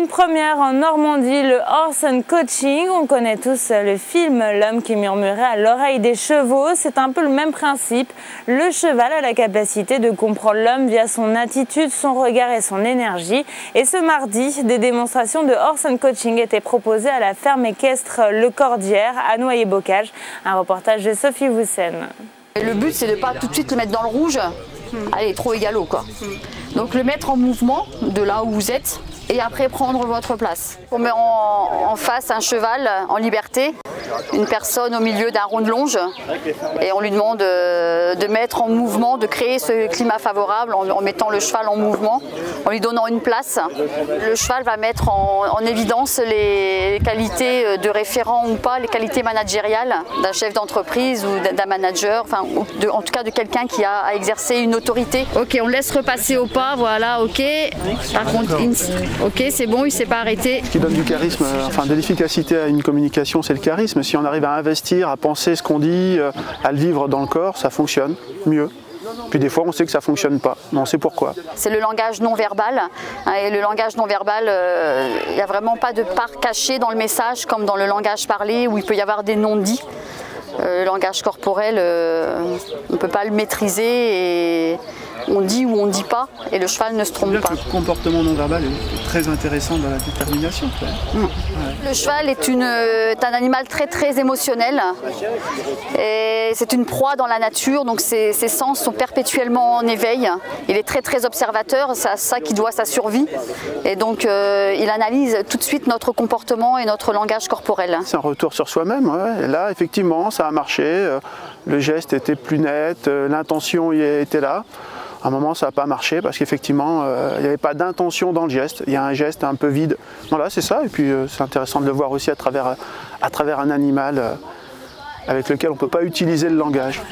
une première en Normandie, le Horse and Coaching. On connaît tous le film L'homme qui murmurait à l'oreille des chevaux. C'est un peu le même principe. Le cheval a la capacité de comprendre l'homme via son attitude, son regard et son énergie. Et ce mardi, des démonstrations de Horse and Coaching étaient proposées à la ferme équestre Le Cordière à Noyer-Bocage. Un reportage de Sophie Woussen. Le but, c'est de ne pas tout de suite le mettre dans le rouge. Allez, trop égalo quoi. Donc le mettre en mouvement de là où vous êtes et après prendre votre place. On met en face un cheval en liberté, une personne au milieu d'un rond de longe et on lui demande de mettre en mouvement, de créer ce climat favorable en mettant le cheval en mouvement, en lui donnant une place. Le cheval va mettre en évidence les qualités de référent ou pas, les qualités managériales d'un chef d'entreprise ou d'un manager, enfin, en tout cas de quelqu'un qui a à exercer une autorité. Ok, on laisse repasser au pas, voilà, ok. Par contre, ok, c'est bon, il ne s'est pas arrêté. Ce qui donne du charisme, enfin de l'efficacité à une communication, c'est le charisme. Si on arrive à investir, à penser ce qu'on dit, à le vivre dans le corps, ça fonctionne mieux. Puis des fois, on sait que ça ne fonctionne pas, mais on sait pourquoi. C'est le langage non verbal. Et le langage non verbal, il n'y a vraiment pas de part cachée dans le message comme dans le langage parlé où il peut y avoir des non-dits. Le langage corporel, on ne peut pas le maîtriser et on dit ou on ne dit pas et le cheval ne se trompe pas. Le comportement non verbal est très intéressant dans la détermination. Ouais. Le cheval est un animal très émotionnel et c'est une proie dans la nature, donc ses sens sont perpétuellement en éveil. Il est très observateur, c'est à ça qu'il doit sa survie et donc il analyse tout de suite notre comportement et notre langage corporel. C'est un retour sur soi-même, ouais. Et là effectivement ça a marché, le geste était plus net, l'intention y était là. À un moment, ça n'a pas marché parce qu'effectivement, il n'y avait pas d'intention dans le geste. Il y a un geste un peu vide. Voilà, c'est ça. Et puis, c'est intéressant de le voir aussi à travers un animal avec lequel on ne peut pas utiliser le langage.